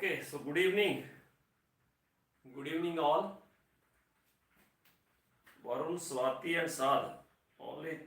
Okay, so good evening. Good evening all. Varun, Swati and Sad. Only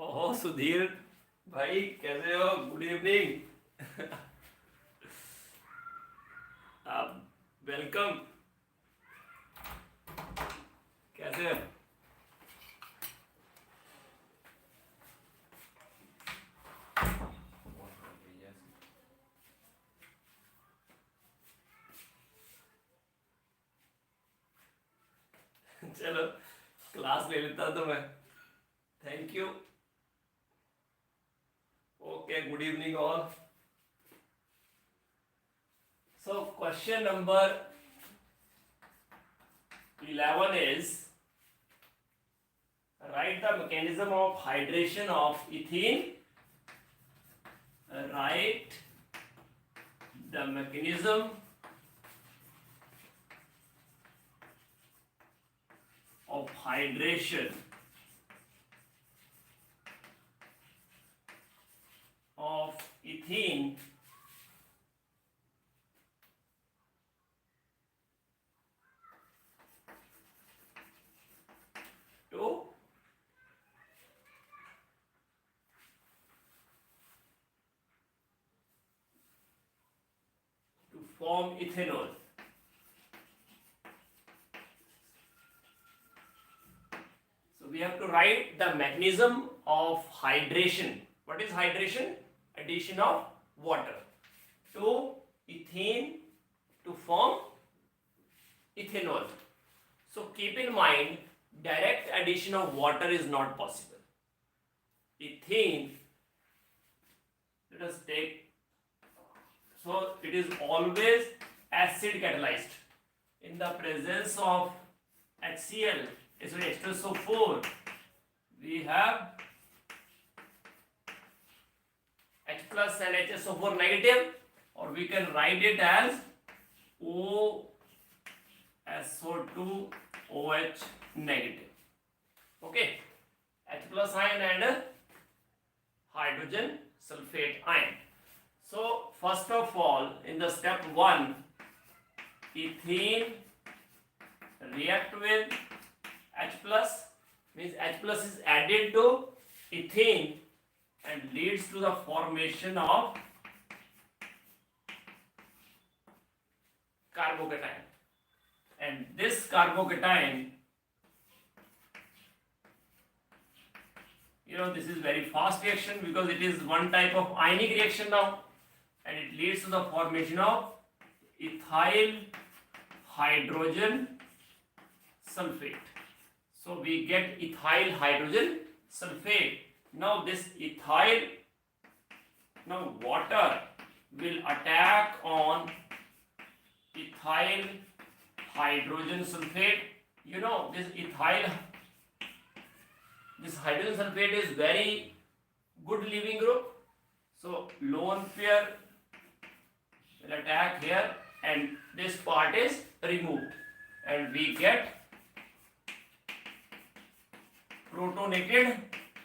ओह सुधीर भाई कैसे हो? Good evening. आप welcome. कैसे हो? चलो क्लास ले लेता तो मैं. Thank you. Okay, good evening all. So question number 11 is write the mechanism of hydration of ethene. Write the mechanism of hydration of ethene to form ethanol. So we have to write the mechanism of hydration. What is hydration? Addition of water to ethene to form ethanol. So keep in mind, direct addition of water is not possible. Ethene, let us take, so it is always acid catalyzed. In the presence of HCl, sorry, H2SO4, we have H plus and HSO4 negative, or we can write it as OSO2OH negative. Okay, H plus ion and hydrogen sulfate ion. So first of all, in the step 1, ethene react with H plus, means H plus is added to ethene and leads to the formation of carbocation. And this carbocation, this is very fast reaction because it is one type of ionic reaction now, and it leads to the formation of ethyl hydrogen sulfate. So we get ethyl hydrogen sulfate. Now this ethyl, now water will attack on ethyl hydrogen sulfate. This hydrogen sulfate is very good leaving group. So lone pair will attack here and this part is removed and we get protonated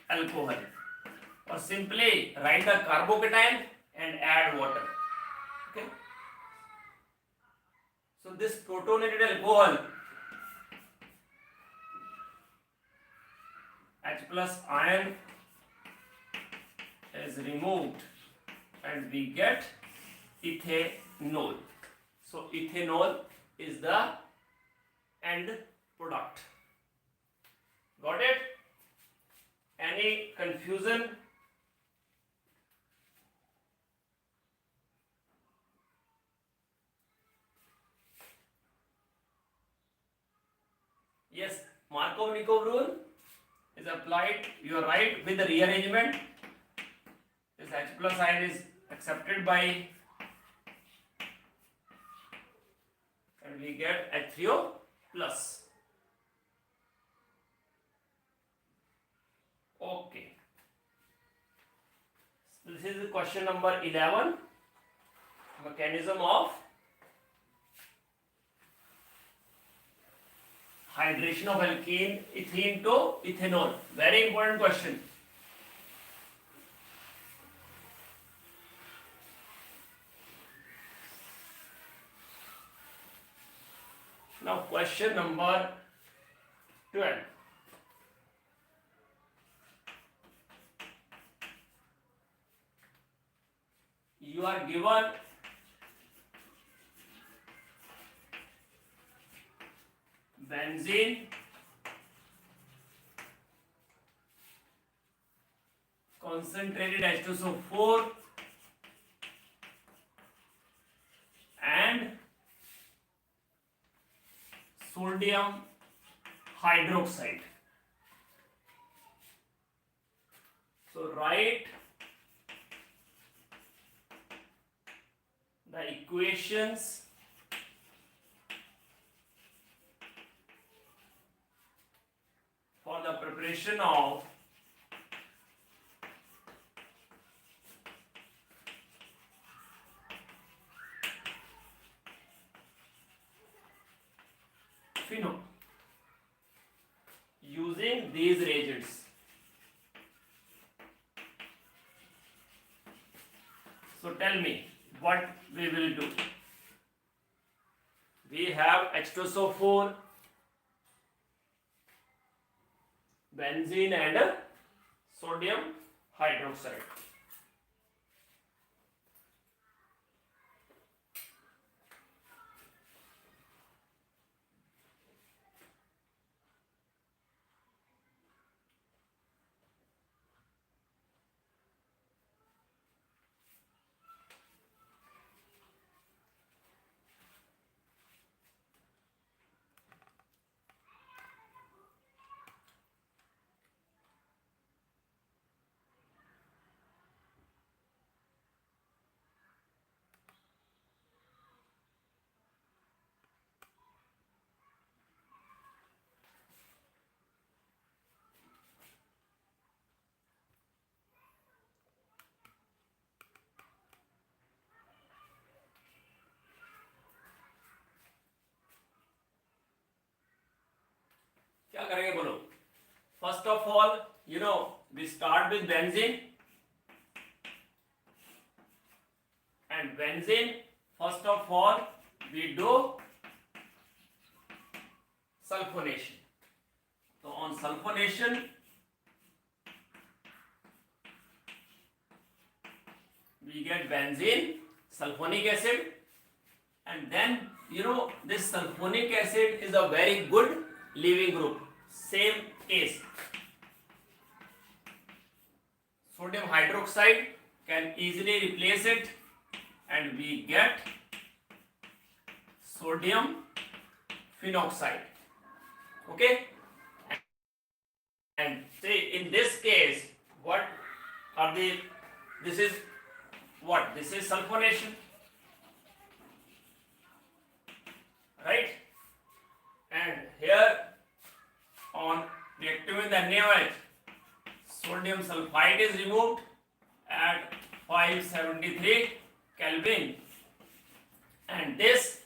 alcohol, or simply write the carbocation and add water. Okay. So this protonated alcohol, H plus ion is removed and we get ethanol. So ethanol is the end product. Got it? Any confusion? Markov-Nikov rule is applied, you are right, with the rearrangement. This H plus ion is accepted by, and we get H3O plus. Okay. So this is question number 11. Mechanism of hydration of alkene ethene to ethanol. Very important question. Now question number 12. You are given benzene, concentrated H2SO4 and sodium hydroxide. So write the equations for the preparation of phenol using these reagents. So tell me what we will do. We have H2SO4, benzene and sodium hydroxide. क्या करेंगे बोलो? First of all, you know, we start with benzene, and benzene, first of all, we do sulfonation. So on sulfonation, we get benzene, sulfonic acid, and then you know this sulfonic acid is a very good leaving group. Same case. Sodium hydroxide can easily replace it, and we get sodium phenoxide. Okay? And say in this case, what are the, this is what? This is sulfonation. Right? And here on reacting with NaOH, sodium sulfide is removed at 573 Kelvin, and this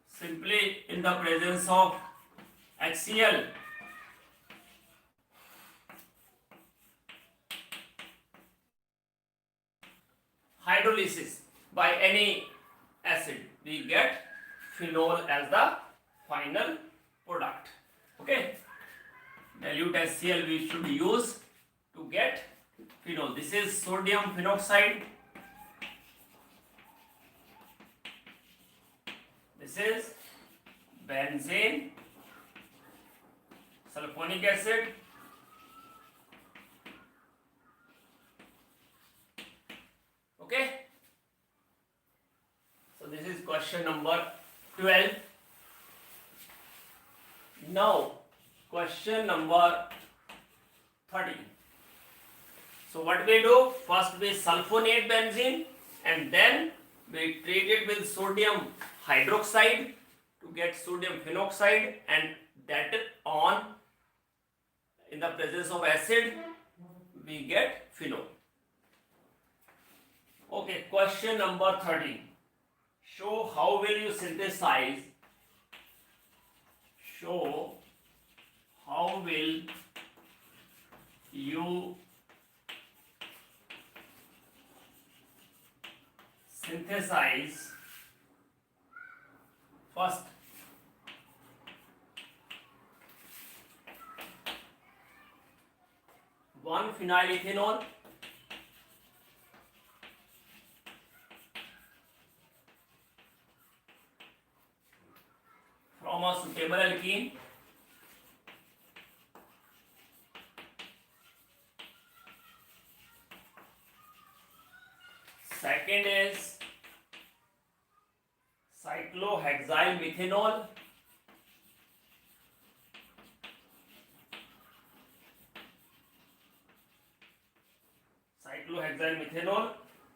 simply in the presence of HCl hydrolysis by any acid, we get phenol as the final product. Okay, dilute HCl we should use to get phenol. This is sodium phenoxide. This is benzene, sulfonic acid, okay. So this is question number 12. Now question number 30. So what we do? First we sulfonate benzene and then we treat it with sodium hydroxide to get sodium phenoxide, and that on in the presence of acid we get phenol. Okay, question number 30. Show how will you synthesize. Show how will you synthesize first one phenyl ethanol from a suitable alkene. Second is cyclohexylmethanol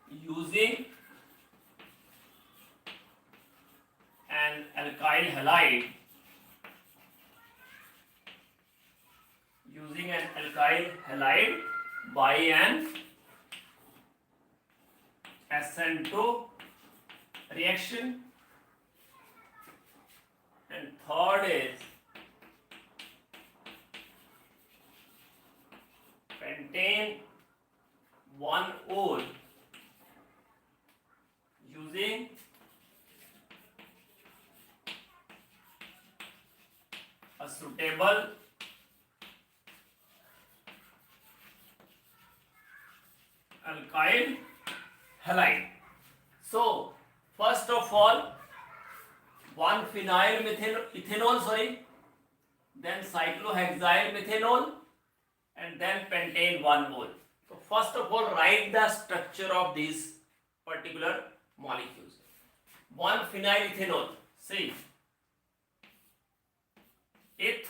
using an alkyl halide by an Sn2 reaction. And third is pentane 1-ol using a suitable alkyl halide. So first of all, one phenyl ethanol, then cyclohexylmethanol, and then pentane 1-ol. So first of all, write the structure of these particular molecules. One phenyl ethanol, see, eth-ol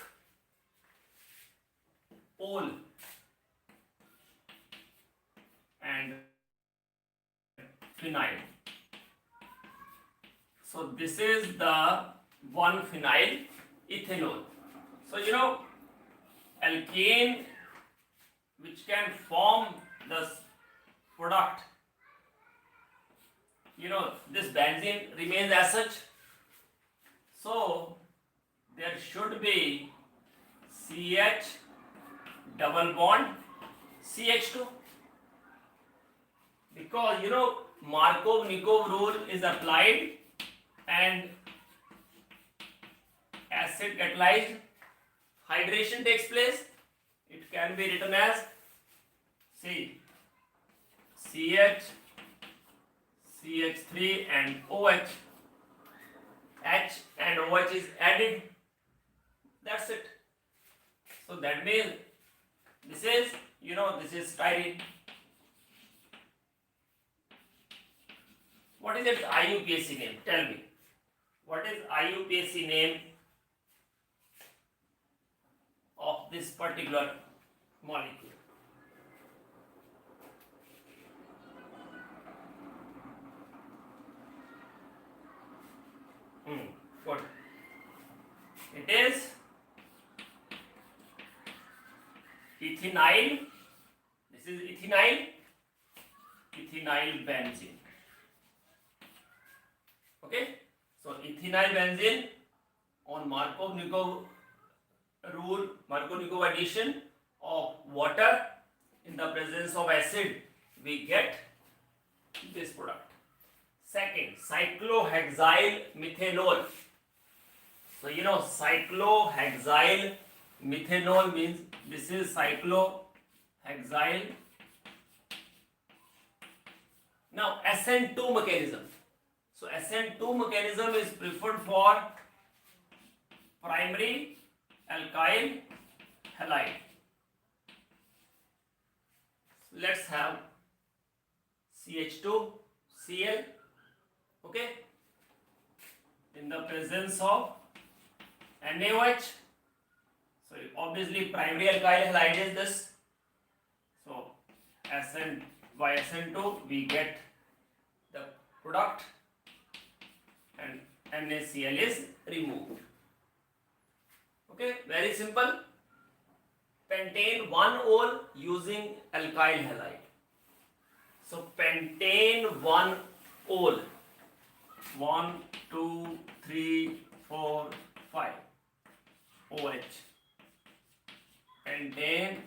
and phenyl. So this is the one phenyl ethanol. So alkane which can form the product, this benzene remains as such. So there should be CH double bond CH2, because Markov-Nikov rule is applied and acid catalyzed hydration takes place. It can be written as CH, CH3 and OH. H and OH is added. That's it. So that means this is styrene. What is its IUPAC name? Tell me. What is IUPAC name of this particular molecule? Good. It is ethynyl. This is ethynyl benzene. Okay, so ethynyl benzene on Markov-Nikov rule, Markov-Nikov addition of water in the presence of acid, we get this product. Second, cyclohexylmethanol. So cyclohexylmethanol means this is cyclohexyl. Now Sn2 mechanism. So Sn2 mechanism is preferred for primary alkyl halide. Let's have CH2Cl, okay, in the presence of NaOH. So obviously primary alkyl halide is this. So Sn by Sn2 we get the product and NaCl is removed. Okay, very simple. Pentane 1-ol using alkyl halide. So pentane 1-ol, 1, 2, 3, 4, 5, OH. Pentane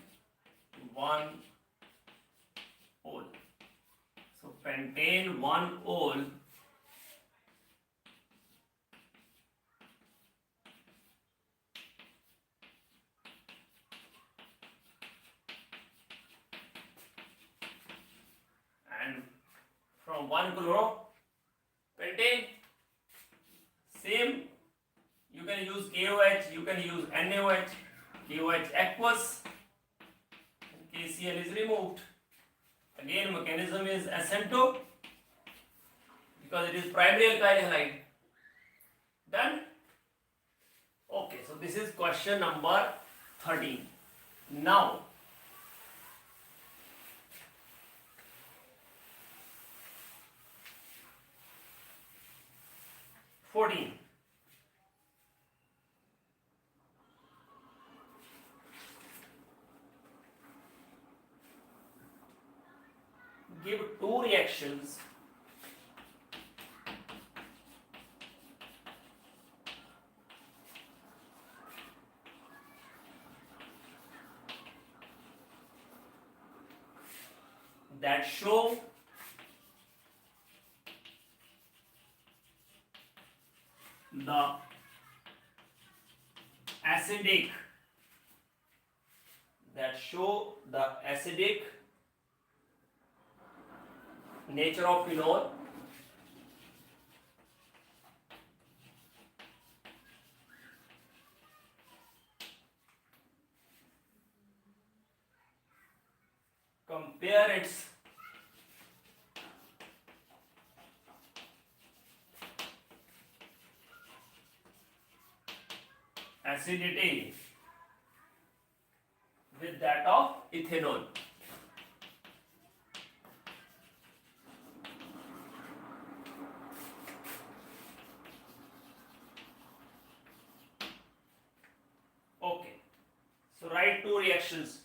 1-ol. So pentane 1-ol and from 1-chloropentane, same, you can use KOH, you can use NaOH, KOH aqueous, and KCl is removed. Again mechanism is Sn2 because it is primary alkyl halide. Done? Okay, so this is question number 13. Now give two reactions that show the acidic nature of phenol compare its acidity with that of ethanol. Okay, so write two reactions.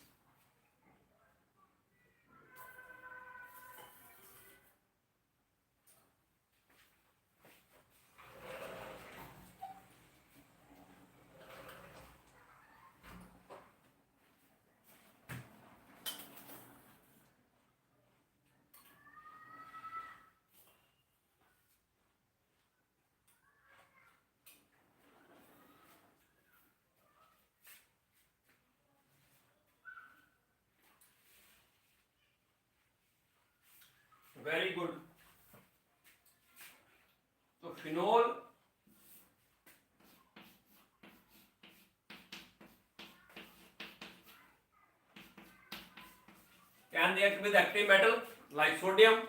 Very good. So phenol can react with active metal like sodium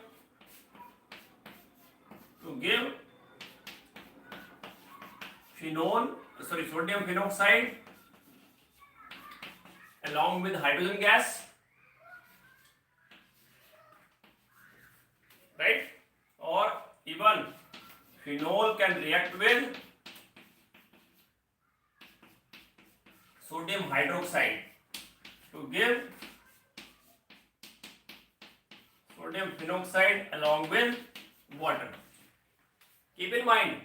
to give sodium phenoxide along with hydrogen gas, right? Or even phenol can react with sodium hydroxide to give sodium phenoxide along with water. Keep in mind,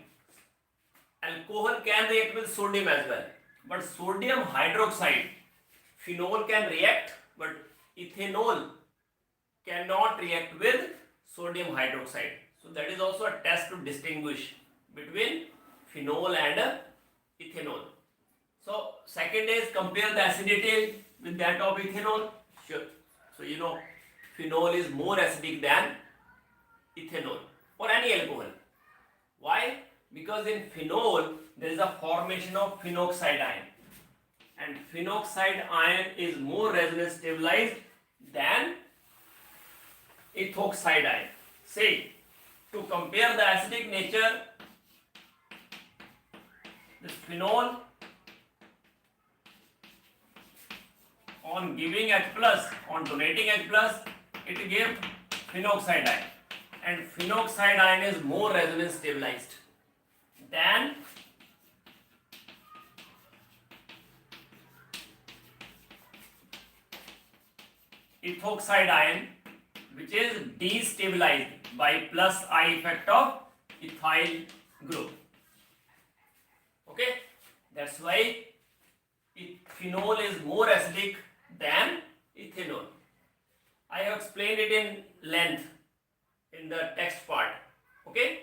alcohol can react with sodium as well, but sodium hydroxide, phenol can react, but ethanol cannot react with sodium hydroxide. So that is also a test to distinguish between phenol and ethanol. So second is compare the acidity with that of ethanol. Sure. So you know phenol is more acidic than ethanol or any alcohol. Why? Because in phenol there is a formation of phenoxide ion, and phenoxide ion is more resonance stabilized than ethoxide ion. Say, to compare the acidic nature, this phenol on giving H plus, on donating H plus, it gives phenoxide ion, and phenoxide ion is more resonance stabilized than ethoxide ion, which is destabilized by plus I effect of ethyl group. Okay, that's why phenol is more acidic than ethanol. I have explained it in length in the text part. Okay,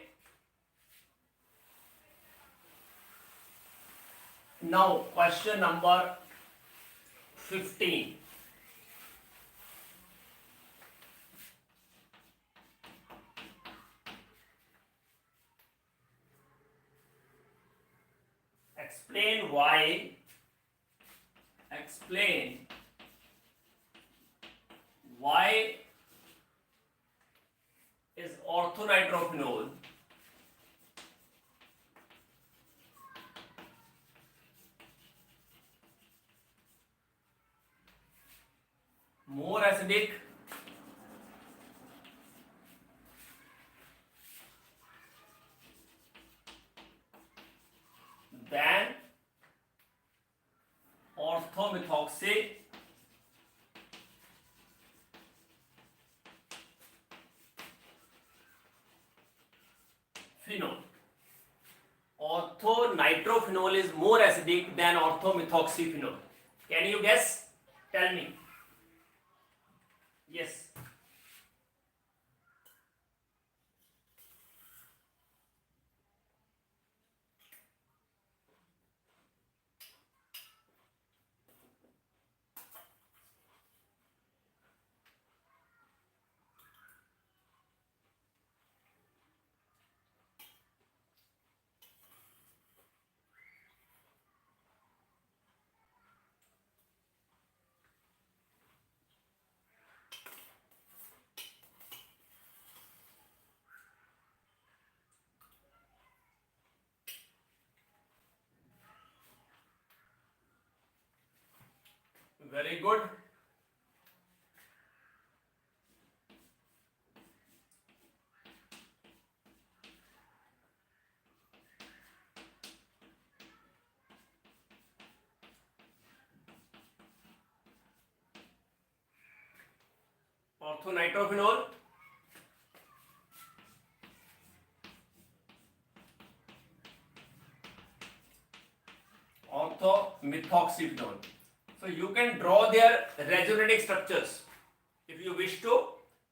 now question number 15. Explain why is orthonitrophenol more acidic than orthomethoxyphenol. Orthonitrophenol is more acidic than orthomethoxyphenol. Can you guess? Tell me. Yes. Very good. Orthonitrophenol orthomethoxyphenol. So you can draw their resonating structures if you wish to.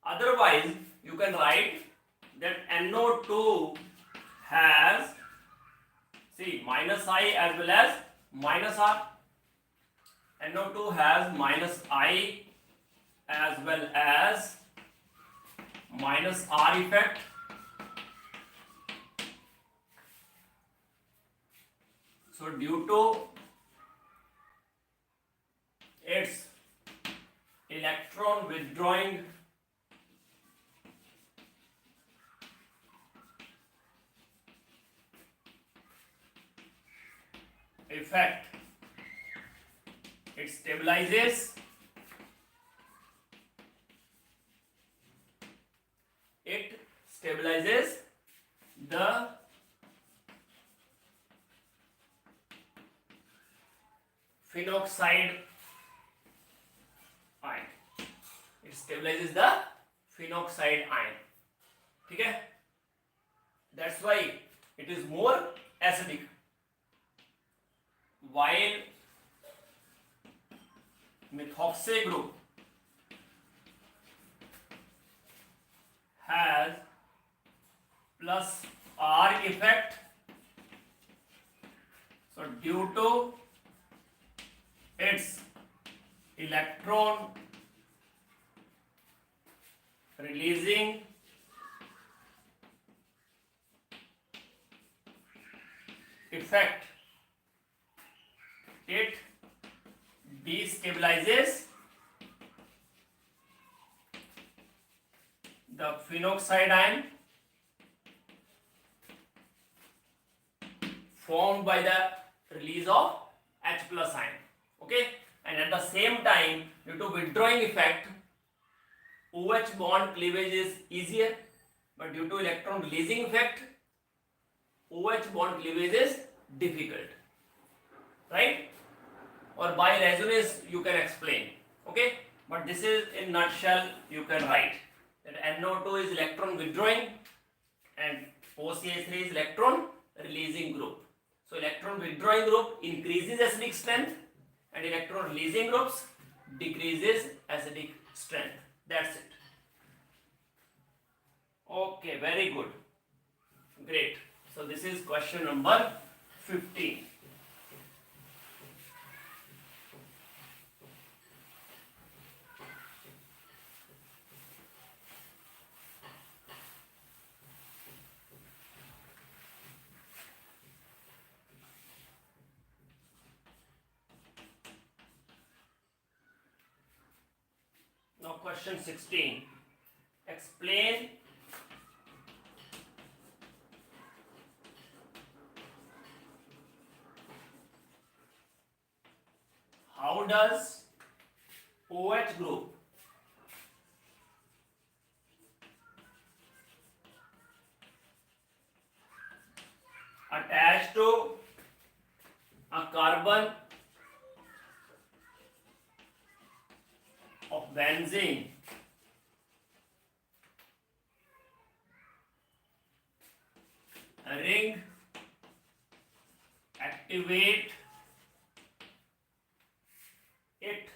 Otherwise, you can write that NO2 has, see, minus I as well as minus R. NO2 has minus I as well as minus R effect. So due to its electron withdrawing effect, it stabilizes the phenoxide ion. It stabilizes the phenoxide ion. Okay? That's why it is more acidic. While methoxy group has plus R effect. So due to its electron releasing effect, it destabilizes the phenoxide ion formed by the release of H plus ion. Okay, and at the same time, due to withdrawing effect, OH bond cleavage is easier, but due to electron releasing effect, OH bond cleavage is difficult, right? Or by resonance you can explain, okay? But this is in nutshell you can write that NO2 is electron withdrawing and OCH3 is electron releasing group. So electron withdrawing group increases acidic strength and electron releasing groups decreases acidic strength. That's it. Okay, very good. Great. So this is question number 15. Now question 16. Explain how does OH group attach to a carbon of benzene ring activate it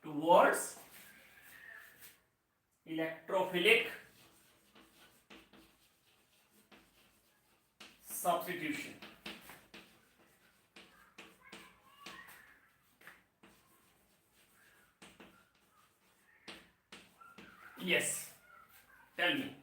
towards electrophilic substitution. Yes, tell me.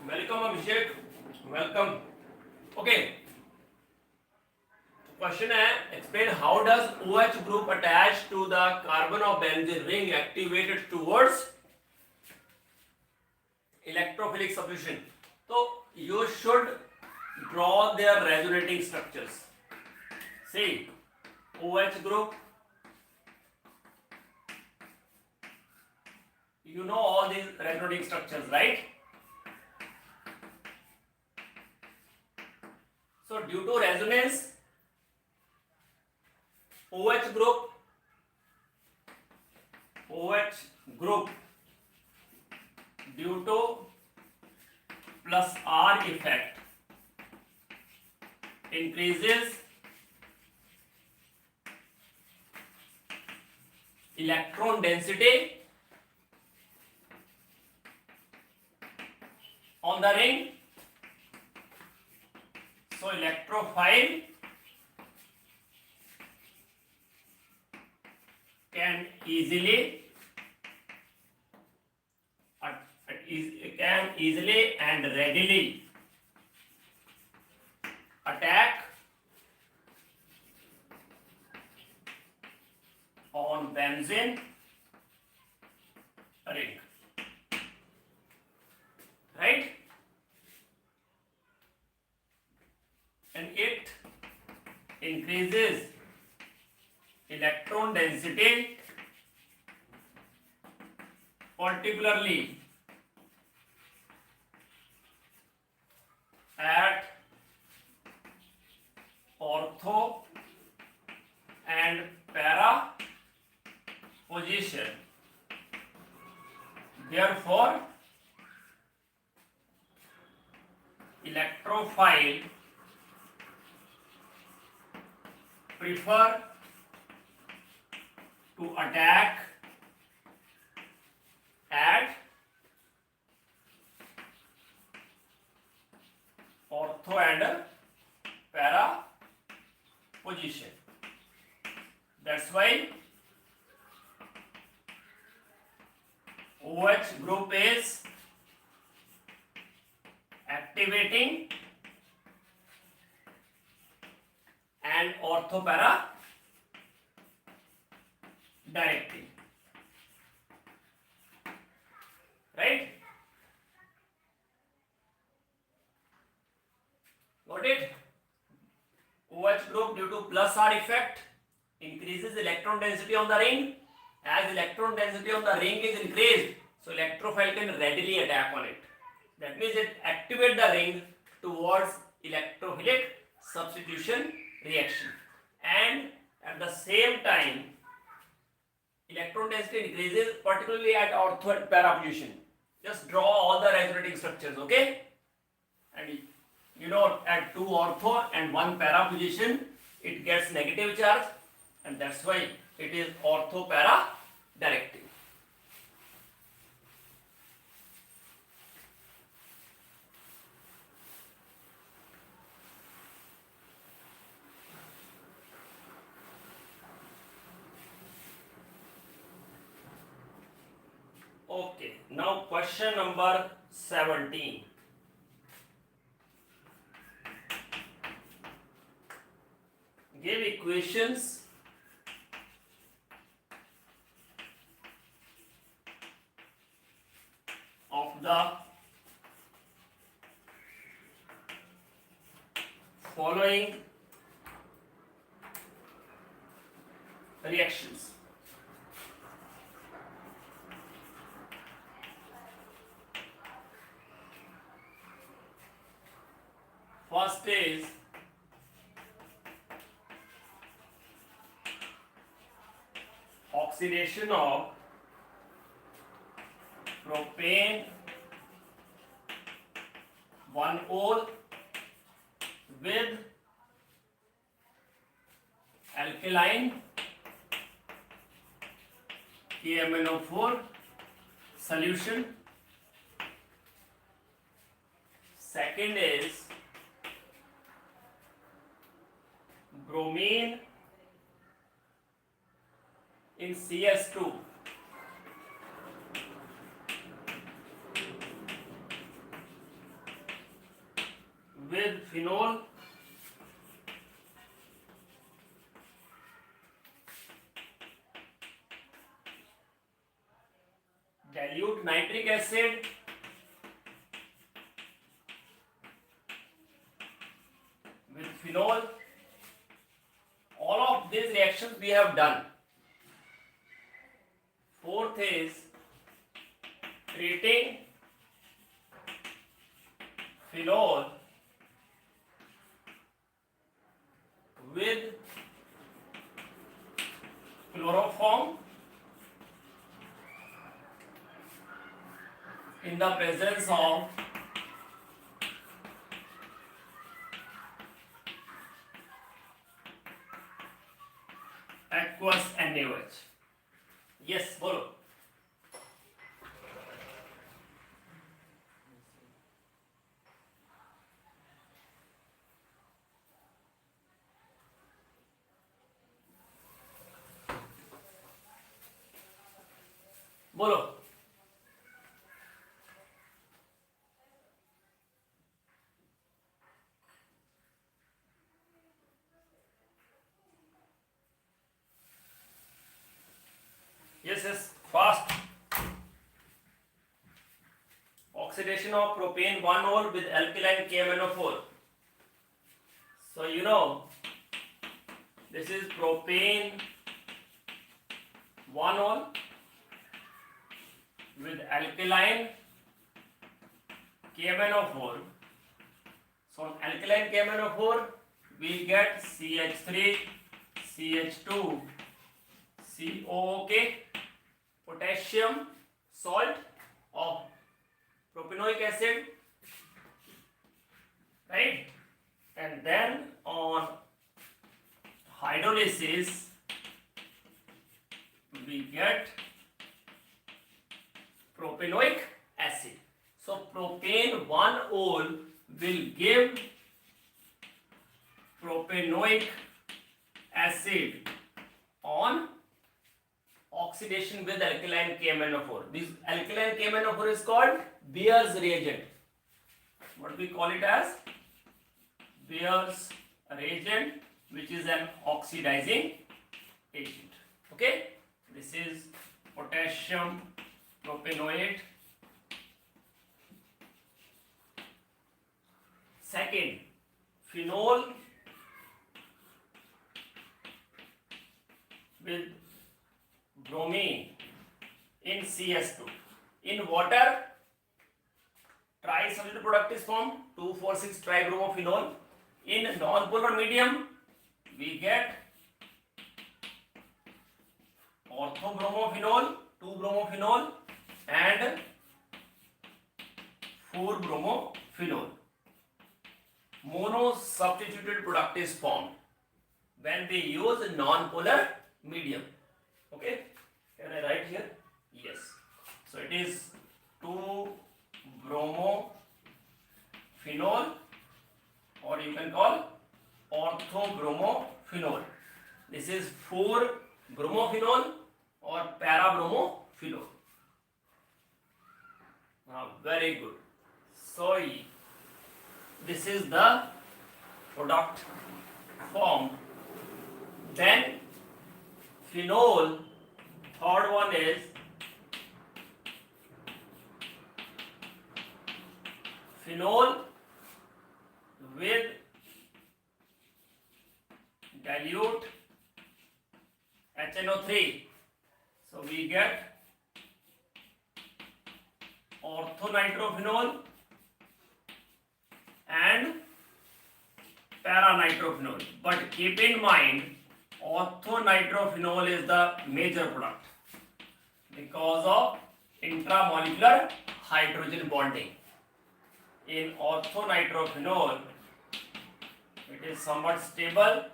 Welcome Abhishek. Welcome. Okay. Question है, explain how does OH group attach to the carbon of benzene ring activated towards electrophilic substitution. So you should draw their resonating structures. See, OH group, you know all these resonating structures, right? So due to resonance, OH group due to plus R effect increases electron density on the ring. So electrophile can easily and readily attack on benzene ring, right? And it increases electron density particularly at ortho and para position. Therefore, electrophile prefer to attack at ortho and para position. That's why OH group is activating and ortho para directing. Right? Got it? OH group, due to plus R effect, increases electron density on the ring. As electron density on the ring is increased, so electrophile can readily attack on it. That means it activates the ring towards electrophilic substitution reaction. And at the same time, electron density increases, particularly at ortho and para position. Just draw all the resonating structures, okay? And you know, at 2 ortho and 1 para position, it gets negative charge, and that's why it is ortho para directing. Okay, now question number 17. Give equations of the following reactions. First is oxidation of propane 1-ol with alkaline KMnO4 solution. Second is bromine in CS2 with phenol dilute nitric acid with phenol. All of these reactions we have done. Fourth is treating phenol with chloroform in the presence of aqueous NaOH. Yes, bolo. Bolo. Yes, fast. Oxidation of propane 1-ol with alkaline KMnO4. So you know, this is propane 1-ol with alkaline KMnO4. So on alkaline KMnO4 we get CH3, CH2, COOK, potassium salt of propanoic acid, right? And then on hydrolysis we get propanoic acid. So propane 1-ol will give propanoic acid on oxidation with alkaline KMnO4. This alkaline KMnO4 is called Beer's reagent. What we call it as? Beer's reagent, which is an oxidizing agent. Okay, this is potassium propanoate. Second, phenol with bromine in CS2. In water, tri-substituted product is formed, 2,4,6-tribromophenol. In non-polar medium, we get orthobromophenol, 2-bromophenol and 4-bromophenol. Mono-substituted product is formed when we use a non-polar medium. Okay, can I write here? Yes. So it is 2-bromophenol, or you can call orthobromophenol. This is 4-bromophenol or para-bromophenol. Very good. So this is the product formed. Then phenol, third one is phenol with dilute HNO3. So we get orthonitrophenol and paranitrophenol. But keep in mind, orthonitrophenol is the major product because of intramolecular hydrogen bonding. In orthonitrophenol, it is somewhat stable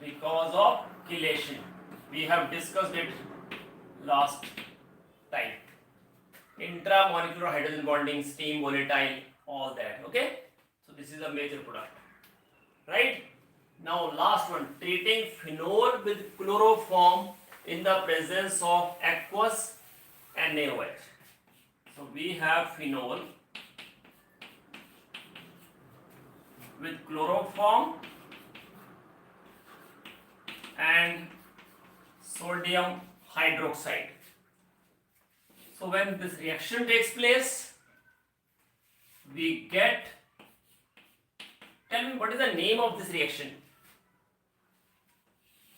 because of chelation. We have discussed it last time. Intramolecular hydrogen bonding, steam, volatile, all that. Okay? So this is a major product. Right? Now last one, treating phenol with chloroform in the presence of aqueous and NaOH. So we have phenol with chloroform and sodium hydroxide. So when this reaction takes place, we get, tell me what is the name of this reaction?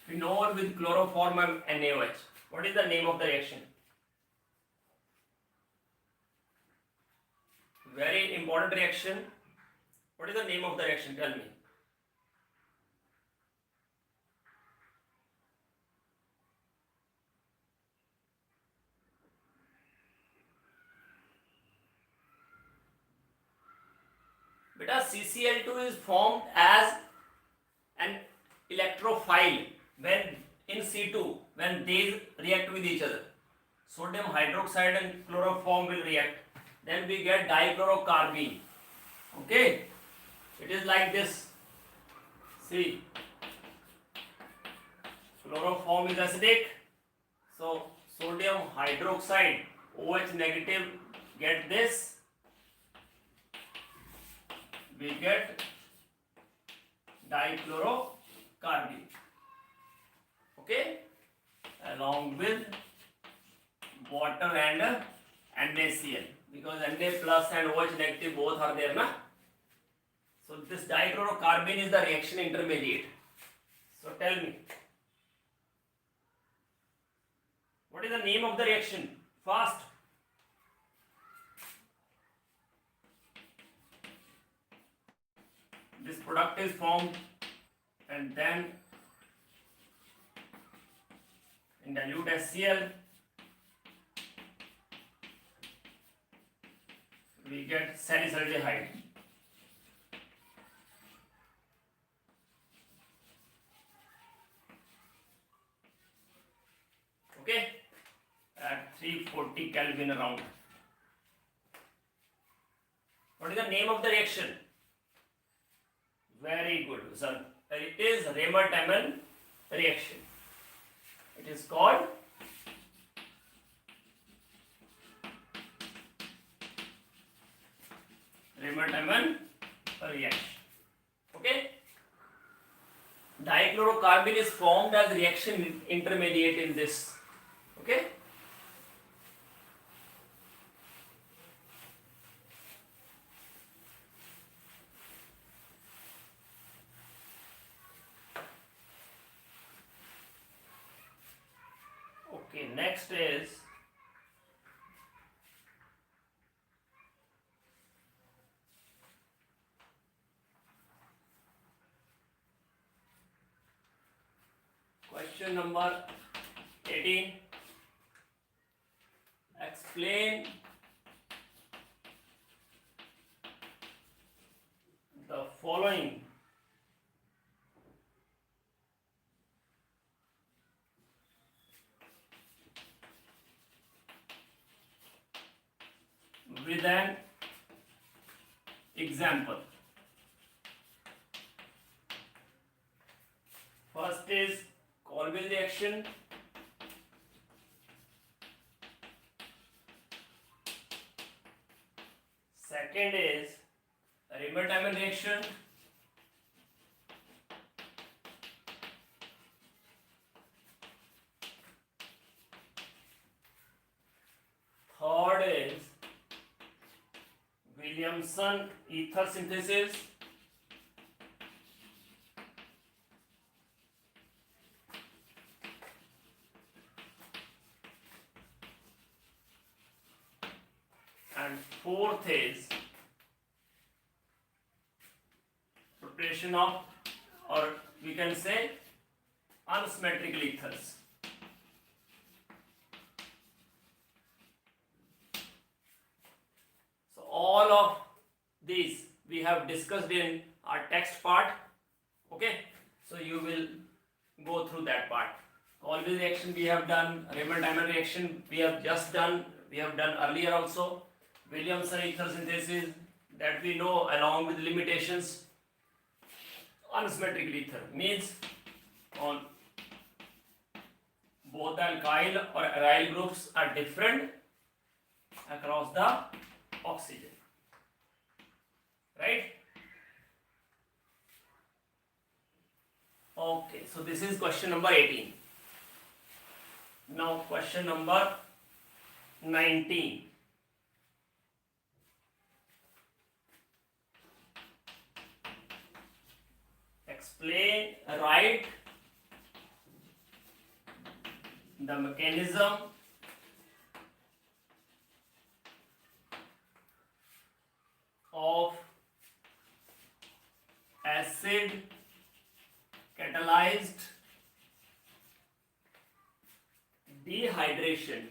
Phenol with chloroform and NaOH. What is the name of the reaction? Very important reaction. What is the name of the reaction? Tell me. Beta, CCl2 is formed as an electrophile when in C2, when they react with each other. Sodium hydroxide and chloroform will react. Then we get dichlorocarbene. Okay? It is like this. See, chloroform is acidic. So sodium hydroxide, OH negative, get this. We get dichlorocarbene. Okay? Along with water and NaCl. Because Na plus and OH negative both are there, na? So this dichlorocarbene is the reaction intermediate. So tell me, what is the name of the reaction? Fast. this product is formed, and then in dilute HCl we get salicylaldehyde. Okay, at 340 Kelvin around. What is the name of the reaction? Very good, sir. It is Raymer-Tammann reaction. It is called Raymer-Tammann reaction. Okay. Dichlorocarbon is formed as reaction intermediate in this. Okay. Okay, next is question number 18. Explain the following with an example. First is Colville reaction. Second is Raymer-Tammann reaction. Third is Williamson ether synthesis. And fourth is preparation of, or we can say, unsymmetrical ethers. So all of these we have discussed in our text part. Okay, so you will go through that part. Colville reaction we have done, Raymer-Tammann reaction we have just done, we have done earlier also. Williamson ether synthesis, that we know along with limitations. Unsymmetrical ether means on both the alkyl or aryl groups are different across the oxygen, right? Okay, so this is question number 18. Now question number 19. Explain, write the mechanism of acid catalyzed dehydration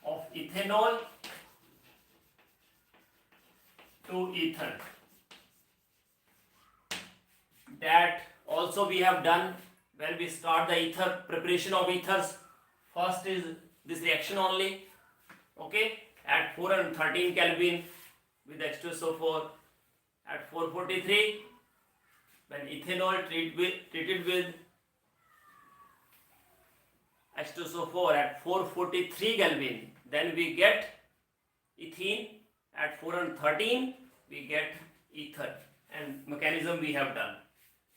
of ethanol to ether. That also we have done when we start the ether, preparation of ethers. First is this reaction only, okay, at 413 Kelvin with H2SO4. At 443, when ethanol treated with H2SO4 at 443 Kelvin, then we get ethene. At 413 we get ether, and mechanism we have done.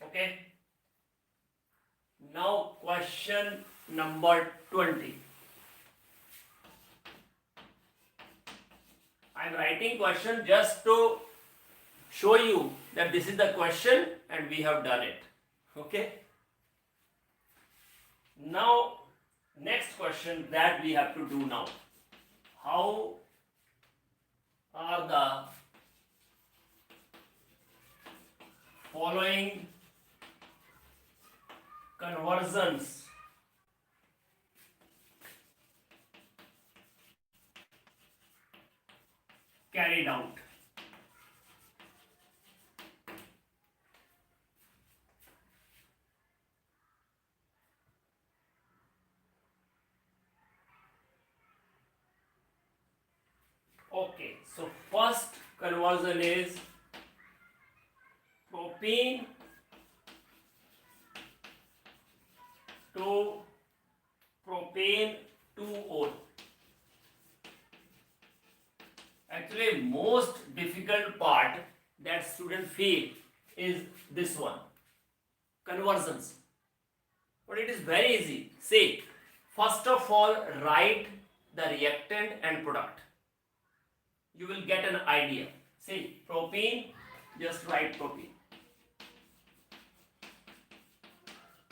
Okay. Now question number 20. I am writing question just to show you that this is the question and we have done it. Okay. Now next question that we have to do now. How are the following conversions carried out. Okay, so first conversion is propene to propane 2-ol. Actually, most difficult part that students feel is this one, conversions. But it is very easy. See, first of all, write the reactant and product. You will get an idea. See, propene, just write propene.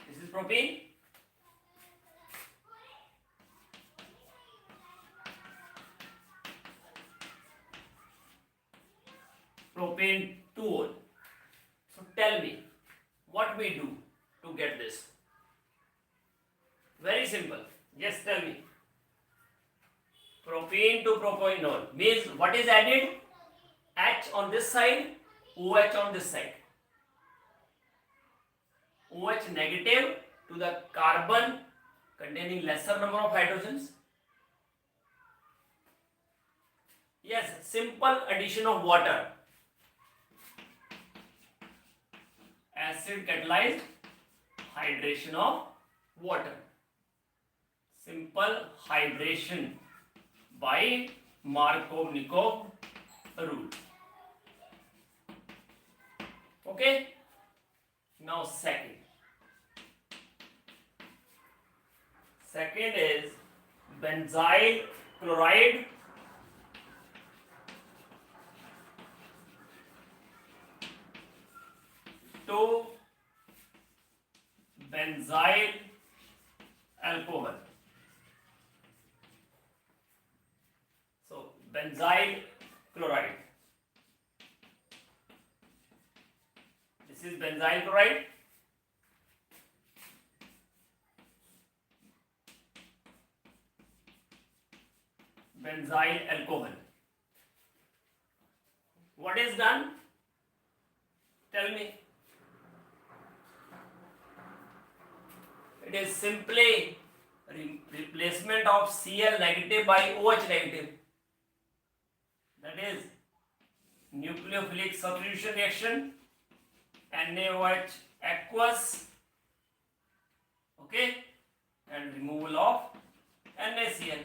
This is propene. Propane 2-ol. So tell me, what we do to get this? Very simple. Just tell me. Propene to propanol means what is added? H on this side, OH on this side. OH negative to the carbon containing lesser number of hydrogens. Yes, simple addition of water. Acid catalyzed hydration of water. Simple hydration by Markovnikov rule. Okay? Now second. Second is benzyl chloride to benzyl alcohol. So benzyl chloride. This is benzyl chloride. Benzyl alcohol. What is done? Tell me. It is simply replacement of Cl negative by OH negative. That is nucleophilic substitution reaction, NaOH aqueous, okay, and removal of NaCl.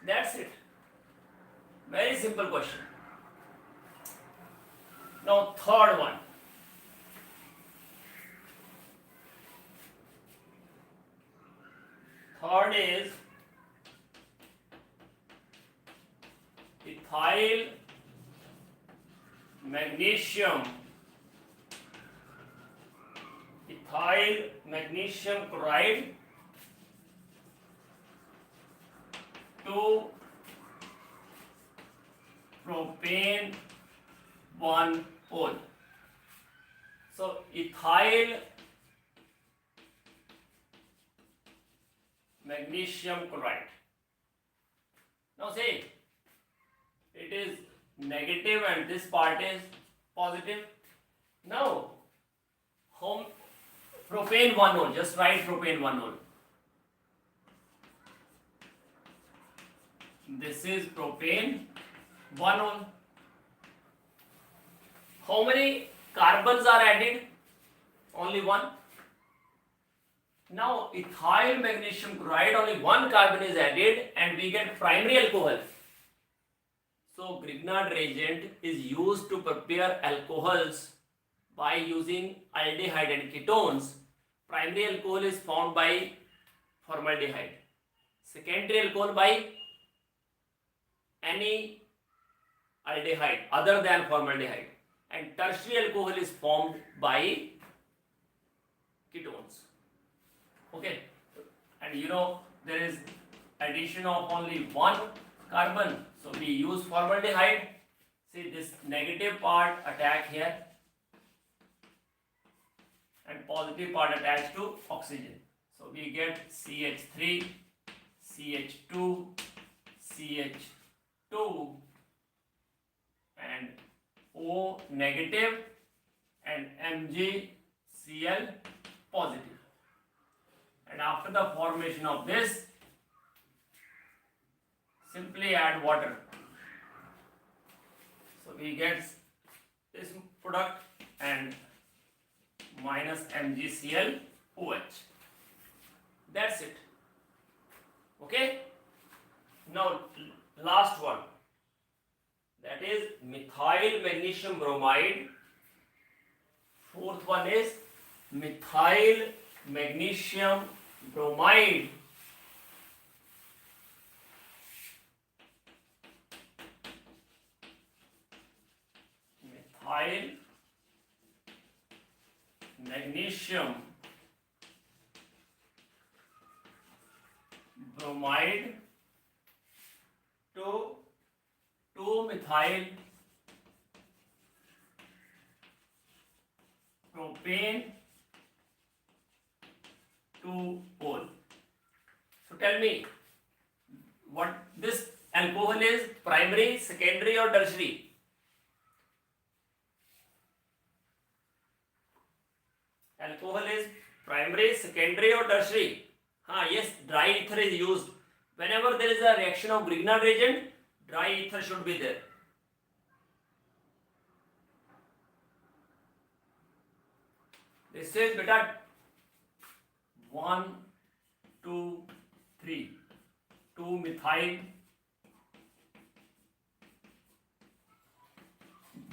That's it. Very simple question. Now third one. Third is ethyl magnesium chloride to propane 1-ol. So ethyl magnesium chloride. Now say it is negative and this part is positive. Now propane 1-ol, just write propane 1-ol. This is propane 1-ol. How many carbons are added? Only one. Now ethyl magnesium chloride, only one carbon is added and we get primary alcohol. So Grignard reagent is used to prepare alcohols by using aldehyde and ketones. Primary alcohol is formed by formaldehyde. Secondary alcohol by any aldehyde other than formaldehyde. And tertiary alcohol is formed by ketones. Okay, and you know there is addition of only one carbon, so we use formaldehyde See this negative part attached here and positive part attached to oxygen. So we get CH3, CH2, CH2 and O negative and MgCl positive. And after the formation of this, simply add water. So we get this product and minus MgClOH. That's it. Okay. Now last one. That is methyl magnesium bromide. Fourth one is methyl magnesium bromide. Methyl magnesium bromide to 2-methyl propane 2-ol. So tell me, what this alcohol is, primary, secondary or tertiary? Alcohol is primary, secondary or tertiary? Yes, dry ether is used. Whenever there is a reaction of Grignard reagent, dry ether should be there. This is beta 1, 2, 3, 2-methyl.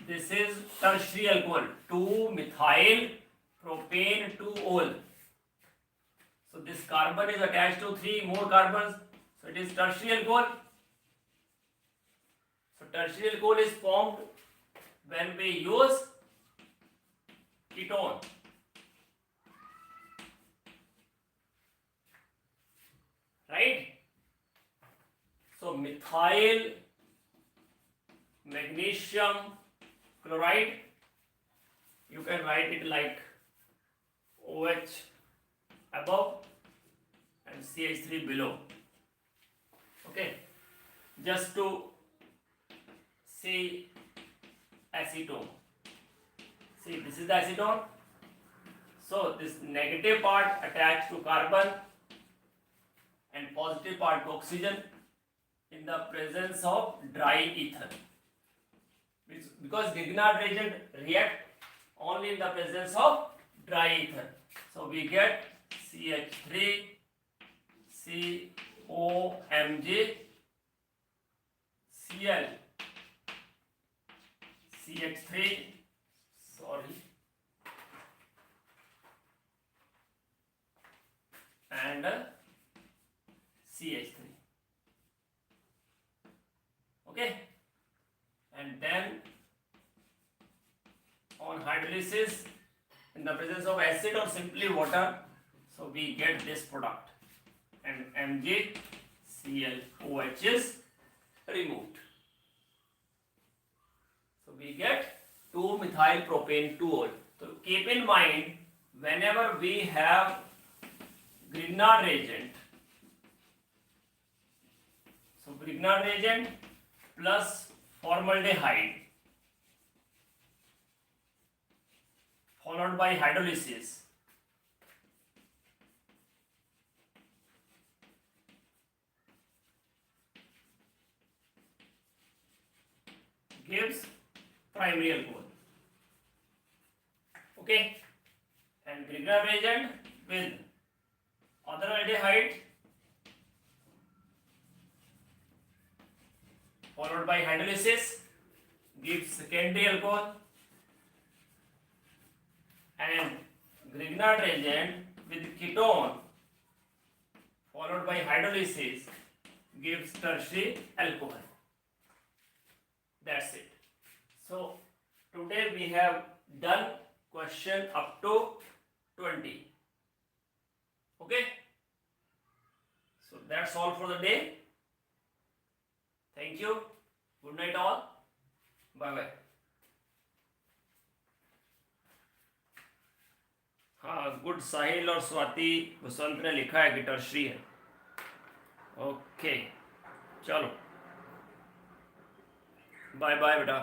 This is tertiary alcohol, 2-methyl propane 2-ol. So this carbon is attached to 3 more carbons. So it is tertiary alcohol. So tertiary alcohol is formed when we use ketone. Right? So methyl magnesium chloride, you can write it like OH above and CH3 below. Okay, just to see acetone. See, this is the acetone. So this negative part attached to carbon and positive part to oxygen in the presence of dry ether. Because Grignard reagent react only in the presence of dry ether. So we get CH3, COMg, Cl, CH3, and CH3. Okay, and then on hydrolysis in the presence of acid or simply water, so we get this product and MgClOH is removed. So we get 2-methyl propane 2-ol. So keep in mind, whenever we have Grignard reagent, so Grignard reagent plus formaldehyde followed by hydrolysis gives primary alcohol. Okay, and Grignard reagent with other aldehyde followed by hydrolysis gives secondary alcohol, and Grignard reagent with ketone followed by hydrolysis gives tertiary alcohol. That's it. So today we have done question up to 20. Okay, so that's all for the day. Thank you. Good night all. Bye bye. हाँ good, Sahil और स्वाति वसंत ने लिखा है कि tertiary है। Okay चलो bye bye बेटा।